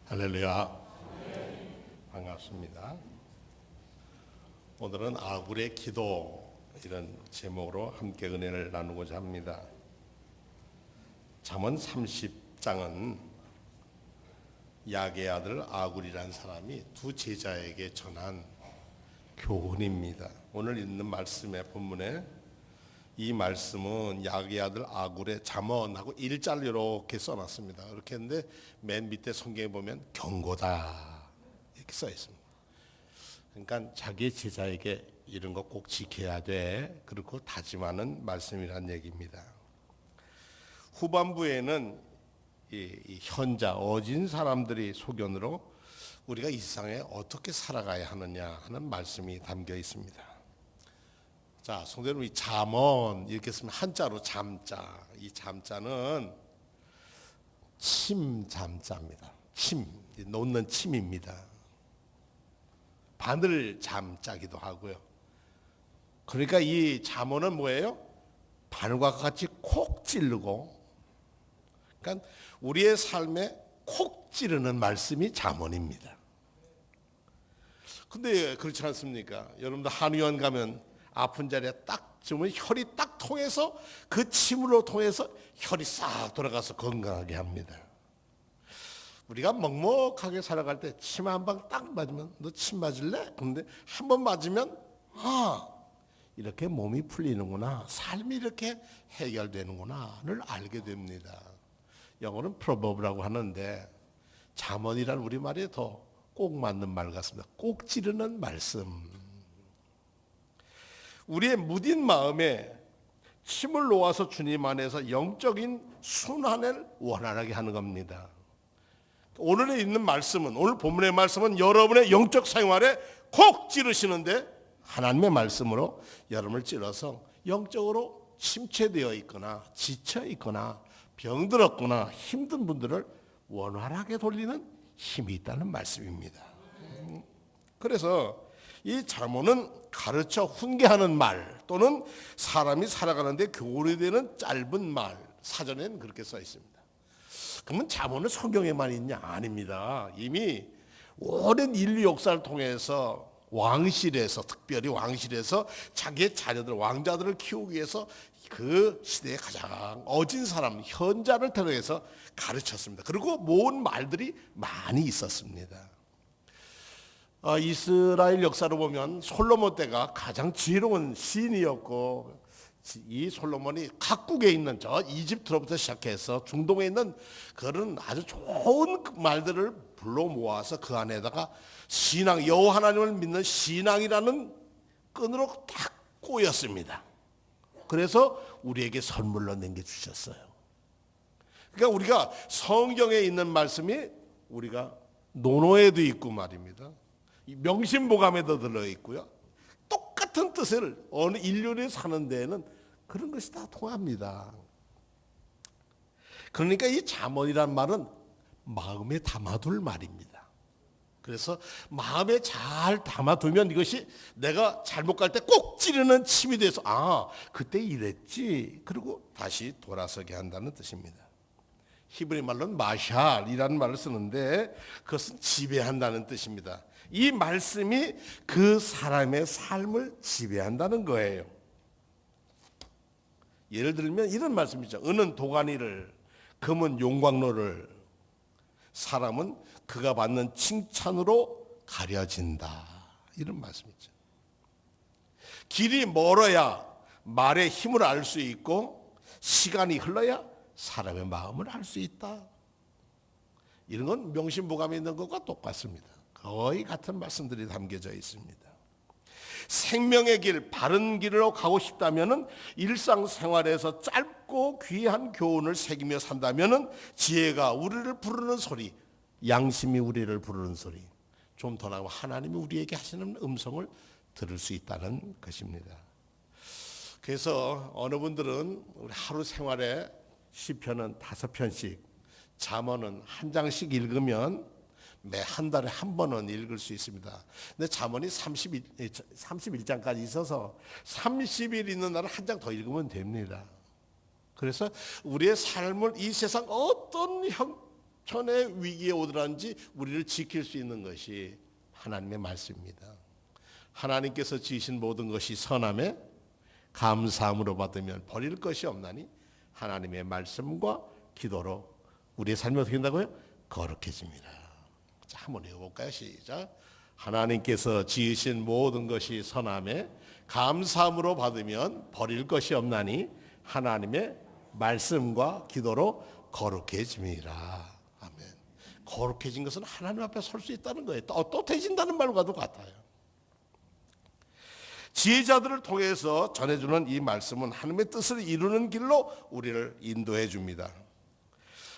할렐루야. 반갑습니다. 오늘은 아굴의 기도 이런 제목으로 함께 은혜를 나누고자 합니다. 잠언 30장은 야게의 아들 아굴이라는 사람이 두 제자에게 전한 교훈입니다. 오늘 읽는 말씀의 본문에 이 말씀은 야게의 아들 아굴의 잠언하고 일자를 이렇게 써놨습니다. 이렇게 했는데 맨 밑에 성경에 보면 경고다 이렇게 써 있습니다. 그러니까 자기 제자에게 이런 거 꼭 지켜야 돼, 그렇고 다짐하는 말씀이란 얘기입니다. 후반부에는 이 현자 어진 사람들이 소견으로 우리가 이 세상에 어떻게 살아가야 하느냐 하는 말씀이 담겨 있습니다. 자, 성대로 이 잠언 이렇게 쓰면 한자로 잠자. 이 잠자는 침 잠자입니다. 침, 놓는 침입니다. 바늘 잠자기도 하고요. 그러니까 이 잠언은 뭐예요? 바늘과 같이 콕 찌르고, 그러니까 우리의 삶에 콕 찌르는 말씀이 잠언입니다. 근데 그렇지 않습니까? 여러분들 한의원 가면 아픈 자리에 딱 주면 혈이 딱 통해서 그 침으로 통해서 혈이 싹 돌아가서 건강하게 합니다. 우리가 먹먹하게 살아갈 때 침 한 방 딱 맞으면 너 침 맞을래? 근데 한 번 맞으면 이렇게 몸이 풀리는구나, 삶이 이렇게 해결되는구나를 알게 됩니다. 영어는 proverb라고 하는데 잠언이란 우리말에 더 꼭 맞는 말 같습니다. 꼭 찌르는 말씀. 우리의 무딘 마음에 힘을 놓아서 주님 안에서 영적인 순환을 원활하게 하는 겁니다. 오늘 있는 말씀은, 오늘 본문의 말씀은 여러분의 영적 생활에 콕 찌르시는데 하나님의 말씀으로 여러분을 찔러서 영적으로 침체되어 있거나 지쳐 있거나 병들었거나 힘든 분들을 원활하게 돌리는 힘이 있다는 말씀입니다. 그래서 이 잠언은 가르쳐 훈계하는 말 또는 사람이 살아가는데 교훈이 되는 짧은 말, 사전에는 그렇게 써 있습니다. 그러면 잠언은 성경에만 있냐? 아닙니다. 이미 오랜 인류 역사를 통해서 왕실에서, 특별히 왕실에서 자기의 자녀들, 왕자들을 키우기 위해서 그 시대의 가장 어진 사람, 현자를 통해서 가르쳤습니다. 그리고 모은 말들이 많이 있었습니다. 이스라엘 역사로 보면 솔로몬 때가 가장 지혜로운 시인이었고, 이 솔로몬이 각국에 있는 저 이집트로부터 시작해서 중동에 있는 그런 아주 좋은 말들을 불러 모아서 그 안에다가 신앙, 여호와 하나님을 믿는 신앙이라는 끈으로 딱 꼬였습니다. 그래서 우리에게 선물로 남겨주셨어요. 그러니까 우리가 성경에 있는 말씀이 우리가 논어에도 있고 말입니다. 명심보감에도 들어있고요. 똑같은 뜻을 어느 인류에 사는 데에는 그런 것이 다 통합니다. 그러니까 이 잠언이란 말은 마음에 담아둘 말입니다. 그래서 마음에 잘 담아두면 이것이 내가 잘못 갈 때 꼭 찌르는 침이 돼서 그때 이랬지, 그리고 다시 돌아서게 한다는 뜻입니다. 히브리 말로는 마샬이라는 말을 쓰는데 그것은 지배한다는 뜻입니다. 이 말씀이 그 사람의 삶을 지배한다는 거예요. 예를 들면 이런 말씀이죠. 은은 도가니를, 금은 용광로를, 사람은 그가 받는 칭찬으로 가려진다, 이런 말씀이죠. 길이 멀어야 말의 힘을 알 수 있고 시간이 흘러야 사람의 마음을 알 수 있다. 이런 건 명심보감에 있는 것과 똑같습니다. 거의 같은 말씀들이 담겨져 있습니다. 생명의 길, 바른 길로 가고 싶다면 일상생활에서 짧고 귀한 교훈을 새기며 산다면 지혜가 우리를 부르는 소리, 양심이 우리를 부르는 소리, 좀 더 나아가 하나님이 우리에게 하시는 음성을 들을 수 있다는 것입니다. 그래서 어느 분들은 우리 하루 생활에 시편은 5편씩, 잠언은 한 장씩 읽으면 매 한 달에 한 번은 읽을 수 있습니다. 근데 잠언이 31장까지 있어서 30일 있는 날은 한 장 더 읽으면 됩니다. 그래서 우리의 삶을 이 세상 어떤 전에 위기에 오더라든지 우리를 지킬 수 있는 것이 하나님의 말씀입니다. 하나님께서 지으신 모든 것이 선함에 감사함으로 받으면 버릴 것이 없나니 하나님의 말씀과 기도로 우리의 삶이 어떻게 된다고요? 거룩해집니다. 자, 한번 읽어볼까요? 시작. 하나님께서 지으신 모든 것이 선함에 감사함으로 받으면 버릴 것이 없나니 하나님의 말씀과 기도로 거룩해집니다. 아멘. 거룩해진 것은 하나님 앞에 설 수 있다는 거예요. 떳떳해진다는 말과도 같아요. 지혜자들을 통해서 전해주는 이 말씀은 하나님의 뜻을 이루는 길로 우리를 인도해 줍니다.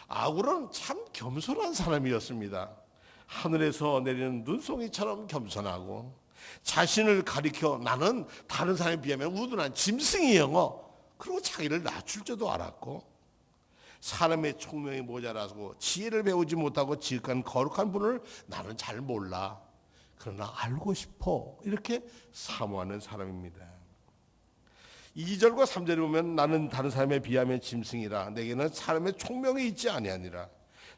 아굴은 참 겸손한 사람이었습니다. 하늘에서 내리는 눈송이처럼 겸손하고 자신을 가리켜 나는 다른 사람에 비하면 우둔한 짐승이여, 그리고 자기를 낮출 줄도 알았고 사람의 총명이 모자라서 지혜를 배우지 못하고 지극한 거룩한 분을 나는 잘 몰라, 그러나 알고 싶어, 이렇게 사모하는 사람입니다. 2절과 3절에 보면 나는 다른 사람에 비하면 짐승이라 내게는 사람의 총명이 있지 아니하니라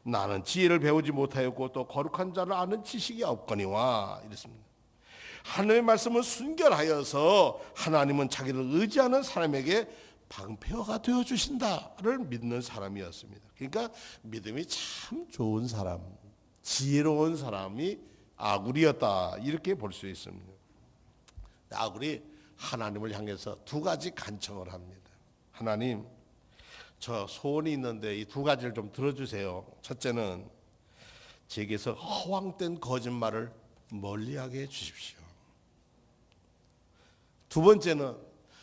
나는 지혜를 배우지 못하였고 또 거룩한 자를 아는 지식이 없거니와 이랬습니다. 하나님의 말씀은 순결하여서 하나님은 자기를 의지하는 사람에게 방패가 되어주신다를 믿는 사람이었습니다. 그러니까 믿음이 참 좋은 사람, 지혜로운 사람이 아굴이었다, 이렇게 볼 수 있습니다. 아굴이 하나님을 향해서 두 가지 간청을 합니다. 하나님, 저 소원이 있는데 이 두 가지를 좀 들어주세요. 첫째는 제게서 허황된 거짓말을 멀리하게 해주십시오. 두 번째는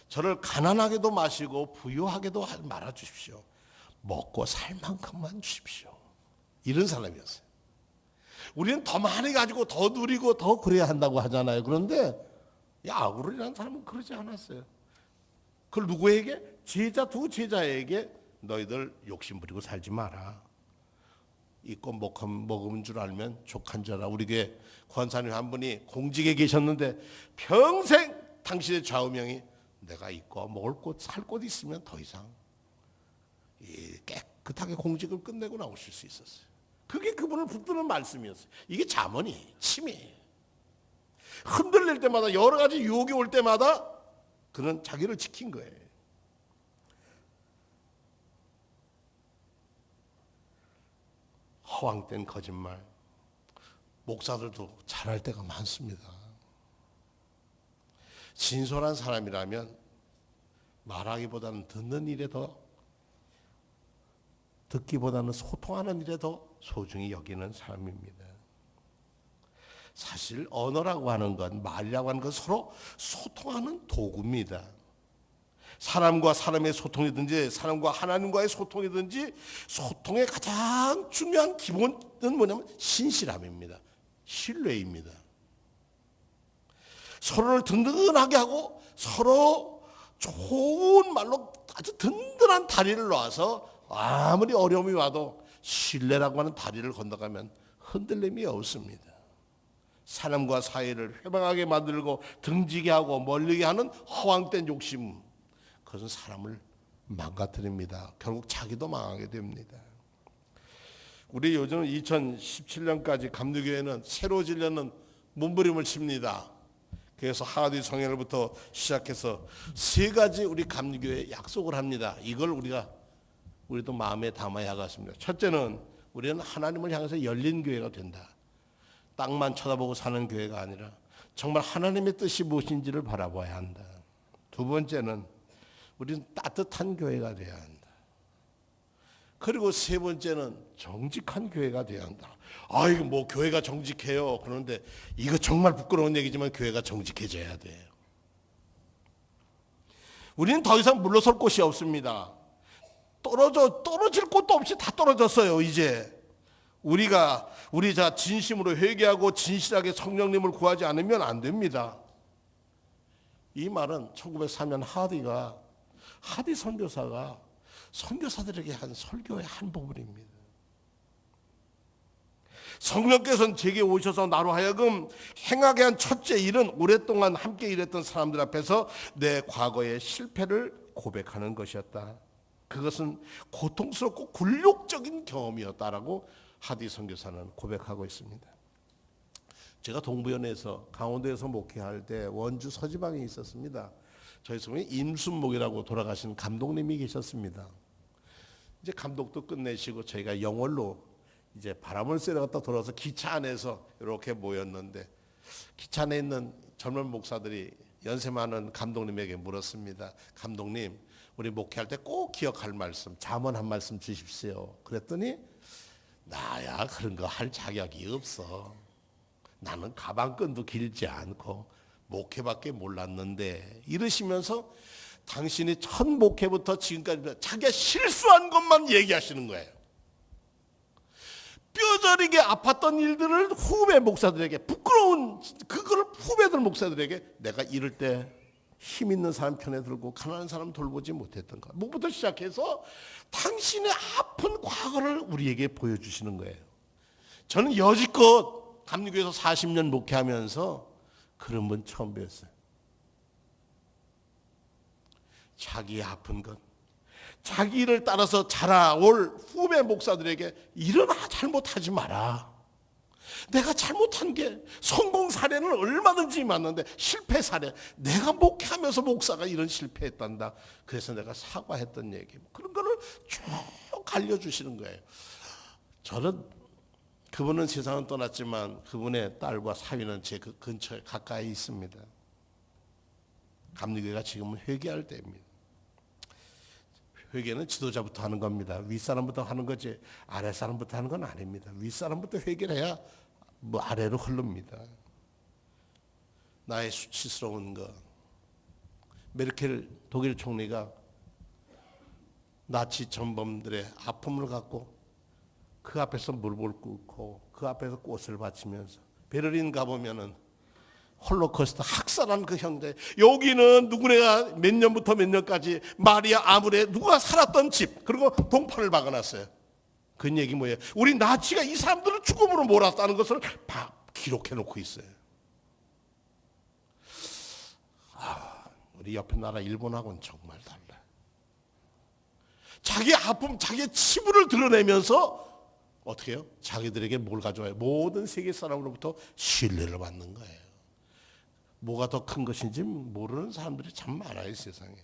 저를 가난하게도 마시고 부유하게도 말아주십시오. 먹고 살 만큼만 주십시오. 이런 사람이었어요. 우리는 더 많이 가지고 더 누리고 더 그래야 한다고 하잖아요. 그런데 아굴이라는 사람은 그러지 않았어요. 그걸 누구에게? 두 제자에게 너희들 욕심 부리고 살지 마라. 있고 먹으면 줄 알면 족한 줄 알아. 우리 교회 권사님 한 분이 공직에 계셨는데 평생 당신의 좌우명이 내가 있고 먹을 곳 살 곳 있으면 더 이상 깨끗하게 공직을 끝내고 나오실 수 있었어요. 그게 그분을 붙드는 말씀이었어요. 이게 잠언이 침이에요. 흔들릴 때마다 여러 가지 유혹이 올 때마다 그는 자기를 지킨 거예요. 허황된 거짓말, 목사들도 잘할 때가 많습니다. 진솔한 사람이라면 말하기보다는 듣는 일에 더, 듣기보다는 소통하는 일에 더 소중히 여기는 사람입니다. 사실 언어라고 하는 건, 말이라고 하는 건 서로 소통하는 도구입니다. 사람과 사람의 소통이든지 사람과 하나님과의 소통이든지 소통의 가장 중요한 기본은 뭐냐면 신실함입니다. 신뢰입니다. 서로를 든든하게 하고 서로 좋은 말로 아주 든든한 다리를 놓아서 아무리 어려움이 와도 신뢰라고 하는 다리를 건너가면 흔들림이 없습니다. 사람과 사이를 회방하게 만들고 등지게 하고 멀리게 하는 허황된 욕심, 그것은 사람을 망가뜨립니다. 결국 자기도 망하게 됩니다. 우리 요즘 2017년까지 감리교회는 새로 지려는 몸부림을 칩니다. 그래서 하나님 성회로부터 시작해서 세 가지 우리 감리교회에 약속을 합니다. 이걸 우리도 마음에 담아야 하겠습니다. 첫째는 우리는 하나님을 향해서 열린 교회가 된다. 땅만 쳐다보고 사는 교회가 아니라 정말 하나님의 뜻이 무엇인지를 바라봐야 한다. 두 번째는 우리는 따뜻한 교회가 되어야 한다. 그리고 세 번째는 정직한 교회가 되어야 한다. 이거 뭐 교회가 정직해요. 그런데 이거 정말 부끄러운 얘기지만 교회가 정직해져야 돼요. 우리는 더 이상 물러설 곳이 없습니다. 떨어질 곳도 없이 다 떨어졌어요. 이제 우리 진심으로 회개하고 진실하게 성령님을 구하지 않으면 안 됩니다. 이 말은 1903년 하디 선교사가 선교사들에게 한 설교의 한 부분입니다. 성령께서는 제게 오셔서 나로 하여금 행하게 한 첫째 일은 오랫동안 함께 일했던 사람들 앞에서 내 과거의 실패를 고백하는 것이었다. 그것은 고통스럽고 굴욕적인 경험이었다라고 하디 선교사는 고백하고 있습니다. 제가 동부연에서 강원도에서 목회할 때 원주 서지방에 있었습니다. 저희 성에 임순목이라고 돌아가신 감독님이 계셨습니다. 이제 감독도 끝내시고 저희가 영월로 이제 바람을 쐬러 갔다 돌아와서 기차 안에서 이렇게 모였는데 기차 안에 있는 젊은 목사들이 연세 많은 감독님에게 물었습니다. 감독님, 우리 목회할 때 꼭 기억할 말씀, 잠언 한 말씀 주십시오. 그랬더니 나야 그런 거 할 자격이 없어. 나는 가방끈도 길지 않고 목회밖에 몰랐는데 이러시면서 당신이 첫 목회부터 지금까지 자기가 실수한 것만 얘기하시는 거예요. 뼈저리게 아팠던 일들을 후배 목사들에게, 부끄러운 그걸 후배들 목사들에게 내가 이럴 때 힘 있는 사람 편에 들고 가난한 사람 돌보지 못했던 것, 뭐부터 시작해서 당신의 아픈 과거를 우리에게 보여주시는 거예요. 저는 여지껏 감리교에서 40년 목회하면서 그런 분 처음 뵀어요. 자기의 아픈 것, 자기 일을 따라서 자라올 후배 목사들에게 일어나 잘못하지 마라. 내가 잘못한 게 성공 사례는 얼마든지 많은데 실패 사례, 내가 목회하면서 목사가 이런 실패했단다. 그래서 내가 사과했던 얘기, 그런 거를 쭉 알려주시는 거예요. 저는 그분은 세상은 떠났지만 그분의 딸과 사위는 제 그 근처에 가까이 있습니다. 감리교회가 지금은 회개할 때입니다. 회개는 지도자부터 하는 겁니다. 윗사람부터 하는 거지 아랫사람부터 하는 건 아닙니다. 윗사람부터 회개를 해야 뭐 아래로 흐릅니다. 나의 수치스러운 거, 메르켈 독일 총리가 나치 전범들의 아픔을 갖고 그 앞에서 물을 끓고 그 앞에서 꽃을 바치면서, 베를린 가보면은 홀로코스트 학살한 그 형제, 여기는 누구네가 몇 년부터 몇 년까지 마리아 아무레 누가 살았던 집, 그리고 동판을 박아놨어요. 그 얘기 뭐예요? 우리 나치가 이 사람들을 죽음으로 몰았다는 것을 기록해 놓고 있어요. 우리 옆에 나라 일본하고는 정말 달라요. 자기 아픔, 자기의 치부를 드러내면서 어떻게 해요? 자기들에게 뭘 가져와요? 모든 세계 사람으로부터 신뢰를 받는 거예요. 뭐가 더 큰 것인지 모르는 사람들이 참 많아요, 세상에.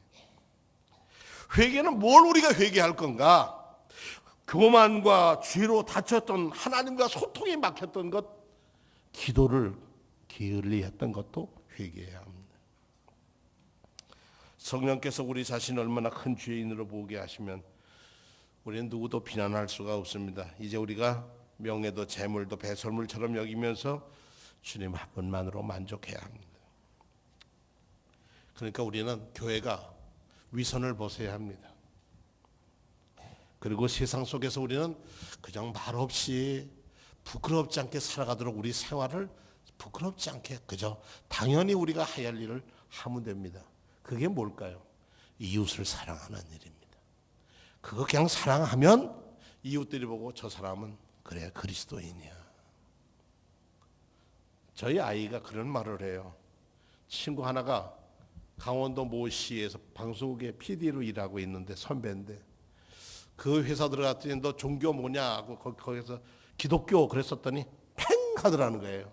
회개는 뭘 우리가 회개할 건가? 교만과 죄로 다쳤던, 하나님과 소통이 막혔던 것, 기도를 게을리했던 것도 회개해야 합니다. 성령께서 우리 자신을 얼마나 큰 죄인으로 보게 하시면 우리는 누구도 비난할 수가 없습니다. 이제 우리가 명예도 재물도 배설물처럼 여기면서 주님 한 분만으로 만족해야 합니다. 그러니까 우리는 교회가 위선을 벗어야 합니다. 그리고 세상 속에서 우리는 그냥 말없이 부끄럽지 않게 살아가도록 우리 생활을 부끄럽지 않게 그저 당연히 우리가 해야 할 일을 하면 됩니다. 그게 뭘까요? 이웃을 사랑하는 일입니다. 그거 그냥 사랑하면 이웃들이 보고 저 사람은 그래 그리스도인이야. 저희 아이가 그런 말을 해요. 친구 하나가 강원도 모시에서 방송국에 PD로 일하고 있는데 선배인데, 그 회사 들어갔더니 너 종교 뭐냐 하고 거기서 기독교 그랬었더니 팽 하더라는 거예요.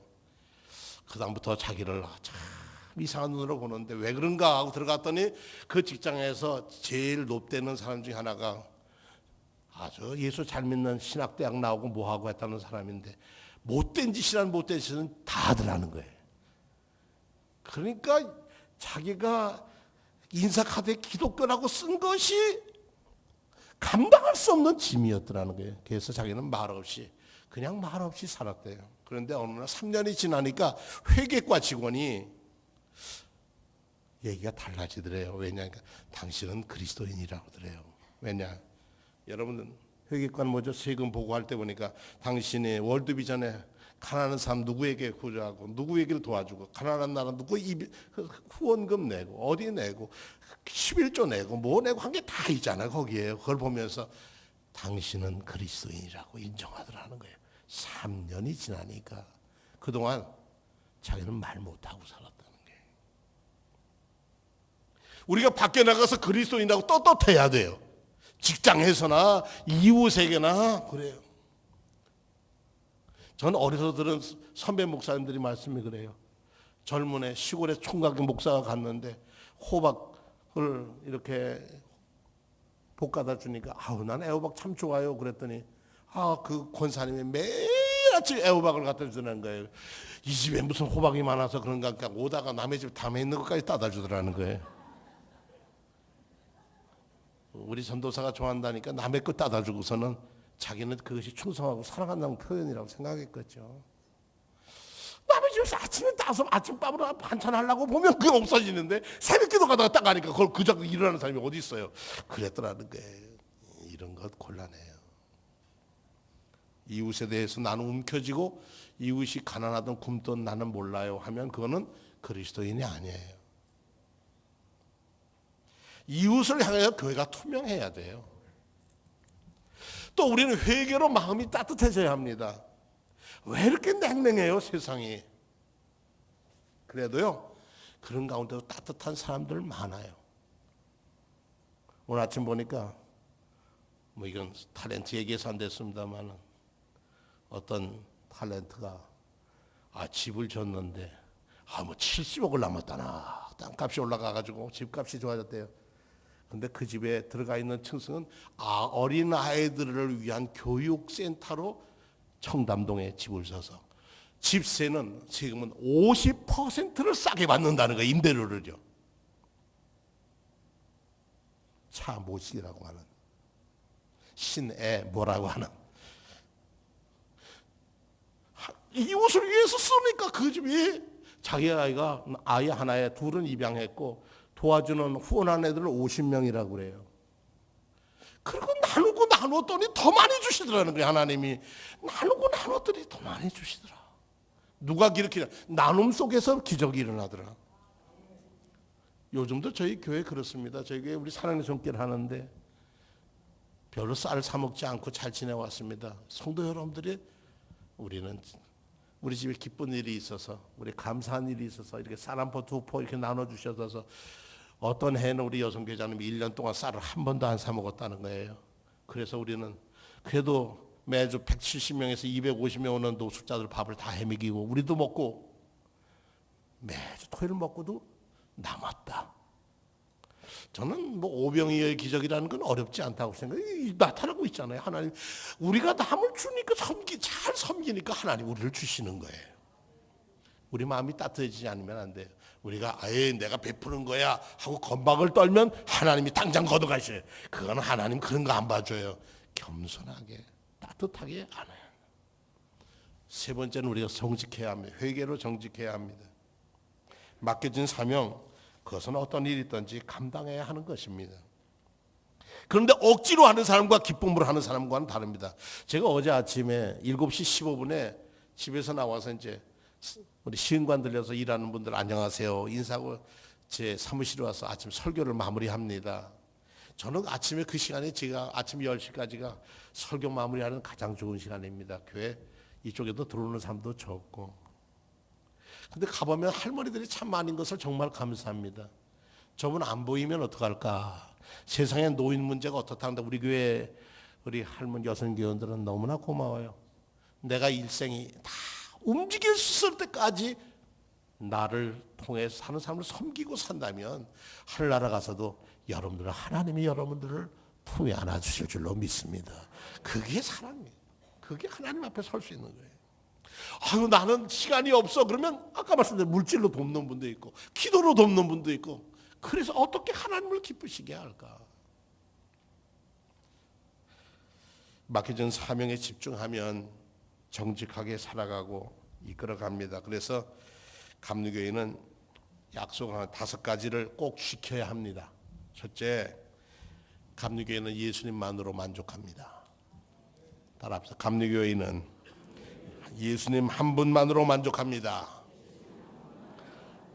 그 다음부터 자기를 참 이상한 눈으로 보는데 왜 그런가 하고 들어갔더니 그 직장에서 제일 높대는 사람 중에 하나가 아주 예수 잘 믿는 신학대학 나오고 뭐하고 했다는 사람인데 못된 짓이란 못된 짓은 다 하더라는 거예요. 그러니까 자기가 인사카드에 기독교라고 쓴 것이 감당할 수 없는 짐이었더라는 거예요. 그래서 자기는 말없이 그냥 말없이 살았대요. 그런데 어느 날 3년이 지나니까 회계과 직원이 얘기가 달라지더래요. 왜냐니까 당신은 그리스도인이라고 그래요. 왜냐? 여러분들 회계과는 뭐죠? 세금 보고할 때 보니까 당신이 월드비전에 가난한 사람 누구에게 구조하고 누구에게를 도와주고 가난한 나라 누구 후원금 내고 어디 내고 11조 내고 뭐 내고 한 게 다 있잖아요. 거기에 그걸 보면서 당신은 그리스도인이라고 인정하더라는 거예요. 3년이 지나니까 그동안 자기는 말 못하고 살았다는 거예요. 우리가 밖에 나가서 그리스도인이라고 떳떳해야 돼요. 직장에서나 이웃에게나 그래요. 전 어려서 들은 선배 목사님들이 말씀이 그래요. 젊은 애 시골에 총각 목사가 갔는데 호박을 이렇게 볶아다 주니까 아우 난 애호박 참 좋아요 그랬더니 그 권사님이 매일 아침 애호박을 갖다 주는 거예요. 이 집에 무슨 호박이 많아서 그런가 오다가 남의 집 담에 있는 것까지 따다 주더라는 거예요. 우리 전도사가 좋아한다니까 남의 것 따다 주고서는 자기는 그것이 충성하고 사랑한다는 표현이라고 생각했겠죠. 남의 집에서 아침에 따서 아침밥으로 반찬 하려고 보면 그게 없어지는데 새벽기도 가다가 딱 가니까 그걸 그저 일어나는 사람이 어디 있어요. 그랬더라는 거예요. 이런 것 곤란해요. 이웃에 대해서 나는 움켜쥐고 이웃이 가난하든 굶든 나는 몰라요 하면 그거는 그리스도인이 아니에요. 이웃을 향하여 교회가 투명해야 돼요. 또 우리는 회개로 마음이 따뜻해져야 합니다. 왜 이렇게 냉랭해요 세상이? 그래도요 그런 가운데도 따뜻한 사람들 많아요. 오늘 아침 보니까 뭐 이건 탤런트 얘기해서 안 됐습니다만 어떤 탤런트가 집을 졌는데 뭐 70억을 남았다나 땅값이 올라가가지고 집값이 좋아졌대요. 근데 그 집에 들어가 있는 층수는 어린 아이들을 위한 교육센터로 청담동에 집을 사서 집세는 지금은 50%를 싸게 받는다는 거예요. 임대료를요. 차 모시기라고 하는 신애 뭐라고 하는 이웃을 위해서 쓰니까 그 집이 자기 아이가 아이 하나에 둘은 입양했고 도와주는 후원한 애들을 50명이라고 그래요. 그리고 나누었더니 더 많이 주시더라는 거예요. 하나님이 나눴더니 더 많이 주시더라. 누가 기록이냐? 나눔 속에서 기적이 일어나더라. 요즘도 저희 교회 그렇습니다. 저희 교회 우리 사랑의 손길 하는데 별로 쌀 사 먹지 않고 잘 지내왔습니다. 성도 여러분들이 우리 집에 기쁜 일이 있어서 우리 감사한 일이 있어서 이렇게 쌀 한 포 두 포 이렇게 나눠주셔서 어떤 해는 우리 여성교장님이 1년 동안 쌀을 한 번도 안 사 먹었다는 거예요. 그래서 우리는 그래도 매주 170명에서 250명 오는 노숙자들 밥을 다 해먹이고 우리도 먹고 매주 토요일 먹고도 남았다. 저는 뭐 오병이어의 기적이라는 건 어렵지 않다고 생각해요. 나타나고 있잖아요. 하나님 우리가 남을 주니까 잘 섬기니까 하나님 우리를 주시는 거예요. 우리 마음이 따뜻해지지 않으면 안 돼요. 우리가 내가 베푸는 거야 하고 건방을 떨면 하나님이 당장 걷어가셔요. 그거는 하나님 그런 거 안 봐줘요. 겸손하게 따뜻하게 안 해요. 세 번째는 우리가 정직해야 합니다. 회개로 정직해야 합니다. 맡겨진 사명 그것은 어떤 일이 있든지 감당해야 하는 것입니다. 그런데 억지로 하는 사람과 기쁨으로 하는 사람과는 다릅니다. 제가 어제 아침에 7시 15분에 집에서 나와서 이제 우리 시흥관 들려서 일하는 분들 안녕하세요 인사하고 제 사무실에 와서 아침 설교를 마무리합니다. 저는 아침에 그 시간에 제가 아침 10시까지가 설교 마무리하는 가장 좋은 시간입니다. 교회 이쪽에도 들어오는 사람도 적고. 근데 가보면 할머니들이 참 많은 것을 정말 감사합니다. 저분 안 보이면 어떡할까? 세상에 노인 문제가 어떻다는데 우리 교회 우리 할머니 여성교원들은 너무나 고마워요. 내가 일생이 다 움직일 수 있을 때까지 나를 통해 사는 사람을 섬기고 산다면 하늘나라 가서도 여러분들은 하나님이 여러분들을 품에 안아주실 줄로 믿습니다. 그게 사랑이에요. 그게 하나님 앞에 설 수 있는 거예요. 나는 시간이 없어 그러면 아까 말씀드린 물질로 돕는 분도 있고 기도로 돕는 분도 있고 그래서 어떻게 하나님을 기쁘시게 할까? 맡겨진 사명에 집중하면 정직하게 살아가고 이끌어갑니다. 그래서 감리교회는 약속한 5가지를 꼭 지켜야 합니다. 첫째, 감리교회는 예수님만으로 만족합니다. 따라합시다. 감리교회는 예수님 한 분만으로 만족합니다.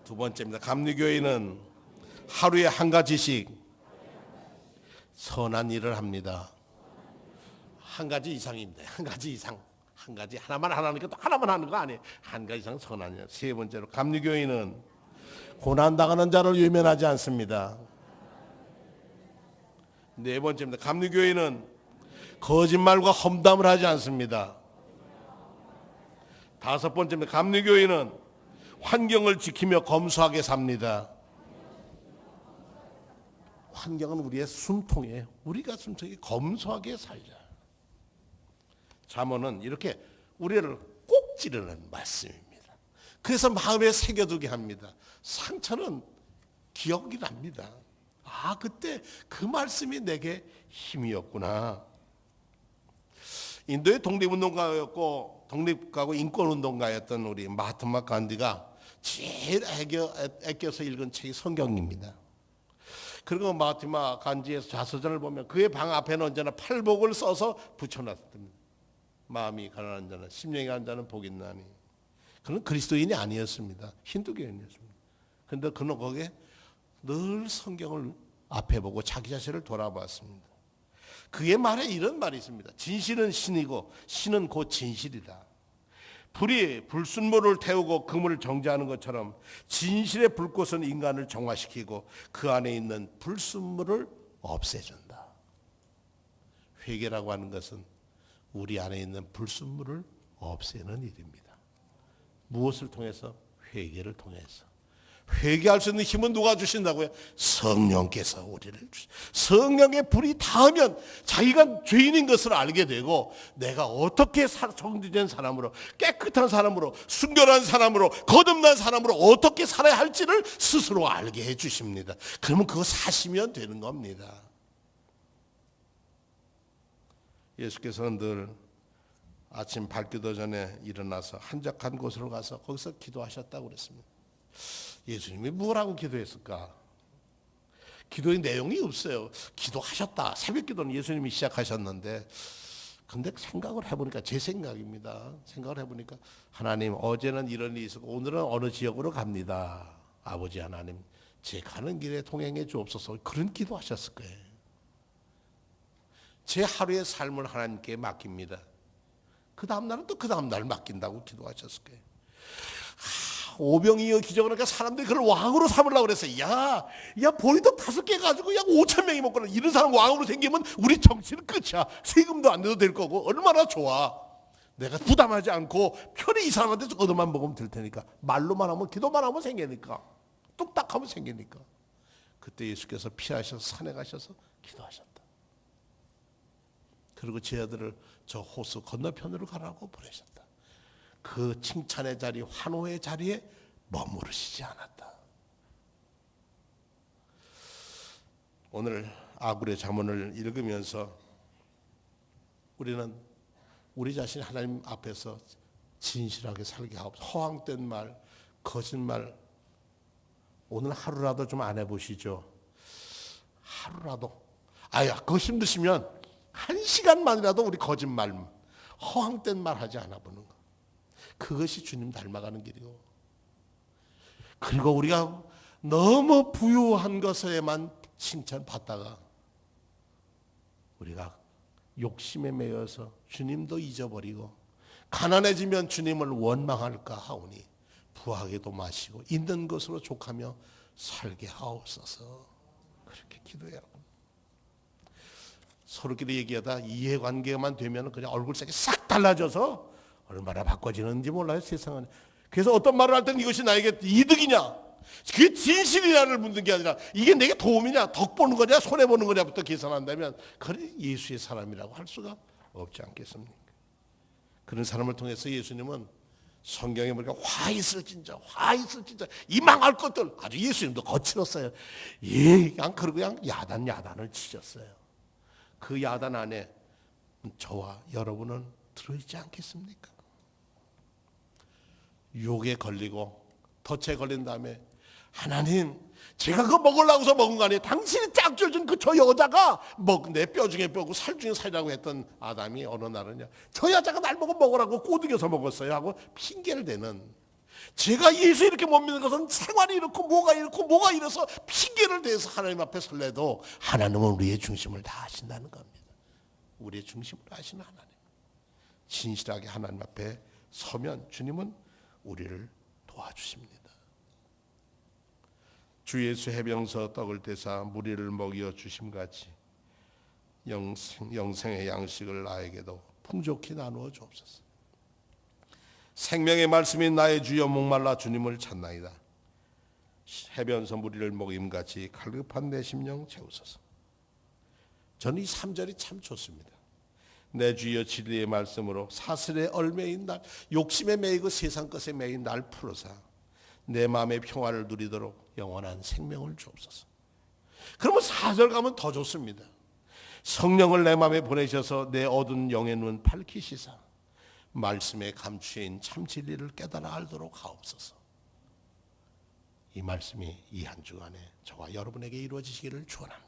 두 번째입니다. 감리교회는 하루에 한 가지씩 선한 일을 합니다. 한 가지 이상입니다. 한 가지 이상. 한 가지 하나만 하라니까 또 하나만 하는 거 아니에요. 한 가지 이상 선한 일. 세 번째로 감리교회는 고난당하는 자를 외면하지 않습니다. 네 번째입니다. 감리교회는 거짓말과 험담을 하지 않습니다. 5번째는 감리교인은 환경을 지키며 검소하게 삽니다. 환경은 우리의 숨통이에요. 우리가 숨통이 검소하게 살자. 잠언은 이렇게 우리를 꼭 찌르는 말씀입니다. 그래서 마음에 새겨두게 합니다. 상처는 기억이 납니다. 아, 그때 그 말씀이 내게 힘이었구나. 인도의 독립운동가였고 독립가고 인권운동가였던 우리 마하트마 간디가 제일 애껴서 읽은 책이 성경입니다. 그리고 마하트마 간디의 자서전을 보면 그의 방 앞에는 언제나 팔복을 써서 붙여놨습니다. 마음이 가난한 자는 심령이 가난한 자는 복이 있나니. 그는 그리스도인이 아니었습니다. 힌두교인이었습니다. 그런데 그는 거기에 늘 성경을 앞에 보고 자기 자신을 돌아봤습니다. 그의 말에 이런 말이 있습니다. 진실은 신이고 신은 곧 진실이다. 불이 불순물을 태우고 그물을 정지하는 것처럼 진실의 불꽃은 인간을 정화시키고 그 안에 있는 불순물을 없애준다. 회개라고 하는 것은 우리 안에 있는 불순물을 없애는 일입니다. 무엇을 통해서? 회개를 통해서. 회개할 수 있는 힘은 누가 주신다고요? 성령께서 우리를 성령의 불이 닿으면 자기가 죄인인 것을 알게 되고 내가 어떻게 정죄된 사람으로 깨끗한 사람으로 순결한 사람으로 거듭난 사람으로 어떻게 살아야 할지를 스스로 알게 해주십니다. 그러면 그거 사시면 되는 겁니다. 예수께서는 늘 아침 밝기도 전에 일어나서 한적한 곳으로 가서 거기서 기도하셨다고 그랬습니다. 예수님이 뭐라고 기도했을까? 기도의 내용이 없어요. 기도하셨다. 새벽 기도는 예수님이 시작하셨는데 근데 생각을 해보니까 제 생각입니다. 생각을 해보니까 하나님 어제는 이런 일이 있었고 오늘은 어느 지역으로 갑니다. 아버지 하나님 제 가는 길에 동행해 주옵소서. 그런 기도하셨을 거예요. 제 하루의 삶을 하나님께 맡깁니다. 그 다음 날은 또 그 다음 날 맡긴다고 기도하셨을 거예요. 오병이어 기적하니까 사람들이 그걸 왕으로 삼으려고 그랬어요. 야 보리떡 5개 가지고 약 5,000명이 먹거나 이런 사람 왕으로 생기면 우리 정치는 끝이야. 세금도 안 내도 될 거고 얼마나 좋아. 내가 부담하지 않고 편히 이 사람한테 얻어만 먹으면 될 테니까. 말로만 하면 기도만 하면 생기니까. 뚝딱 하면 생기니까. 그때 예수께서 피하셔서 산에 가셔서 기도하셨다. 그리고 제 아들을 저 호수 건너편으로 가라고 보내셨다. 그 칭찬의 자리, 환호의 자리에 머무르시지 않았다. 오늘 아굴의 잠언을 읽으면서 우리는 우리 자신 하나님 앞에서 진실하게 살게 하옵소서. 허황된 말, 거짓말 오늘 하루라도 좀 안 해보시죠. 하루라도. 그거 힘드시면 1시간만이라도 우리 거짓말, 허황된 말 하지 않아 보는 거. 그것이 주님 닮아가는 길이고. 그리고 우리가 너무 부유한 것에만 칭찬받다가 우리가 욕심에 매여서 주님도 잊어버리고 가난해지면 주님을 원망할까 하오니 부하게도 마시고 있는 것으로 족하며 살게 하옵소서. 그렇게 기도해요. 서로끼리 얘기하다 이해관계만 되면 그냥 얼굴색이 싹 달라져서 얼마나 바꿔지는지 몰라요, 세상은. 그래서 어떤 말을 할 때는 이것이 나에게 이득이냐, 그게 진실이냐를 묻는 게 아니라 이게 내게 도움이냐, 덕 보는 거냐, 손해 보는 거냐부터 계산한다면 그래 예수의 사람이라고 할 수가 없지 않겠습니까? 그런 사람을 통해서 예수님은 성경에 보니까 화 있을진저 이 망할 것들, 아주 예수님도 거칠었어요. 그냥 야단을 치셨어요. 그 야단 안에 저와 여러분은 들어있지 않겠습니까? 유혹에 걸리고 덫에 걸린 다음에 하나님 제가 그거 먹으려고서 먹은 거 아니에요. 당신이 짝줄 준 그 저 여자가 내 뼈 중에 뼈고 살 중에 살이라고 했던 아담이 어느 날은요, 저 여자가 날 보고 먹으라고 꼬드겨서 먹었어요 하고 핑계를 대는, 제가 예수 이렇게 못 믿는 것은 생활이 이렇고 뭐가 이래서 핑계를 대서 하나님 앞에 설레도 하나님은 우리의 중심을 다 아신다는 겁니다. 우리의 중심을 아시는 하나님. 진실하게 하나님 앞에 서면 주님은 우리를 도와주십니다. 주 예수 해병서 떡을 떼사 무리를 먹여 주심같이 영생의 양식을 나에게도 풍족히 나누어 주옵소서. 생명의 말씀이 나의 주여 목말라 주님을 찾나이다. 해변서 무리를 먹임같이 갈급한 내 심령 채우소서. 저는 이 3절이 참 좋습니다. 내 주여 진리의 말씀으로 사슬에 얼매인 날, 욕심에 매이고 세상 것에 매인 날 풀어사 내 마음의 평화를 누리도록 영원한 생명을 주옵소서. 그러면 4절 가면 더 좋습니다. 성령을 내 마음에 보내셔서 내 어두운 영의 눈 밝히시사 말씀에 감추인 참 진리를 깨달아 알도록 하옵소서. 이 말씀이 이 한 주간에 저와 여러분에게 이루어지시기를 축원합니다.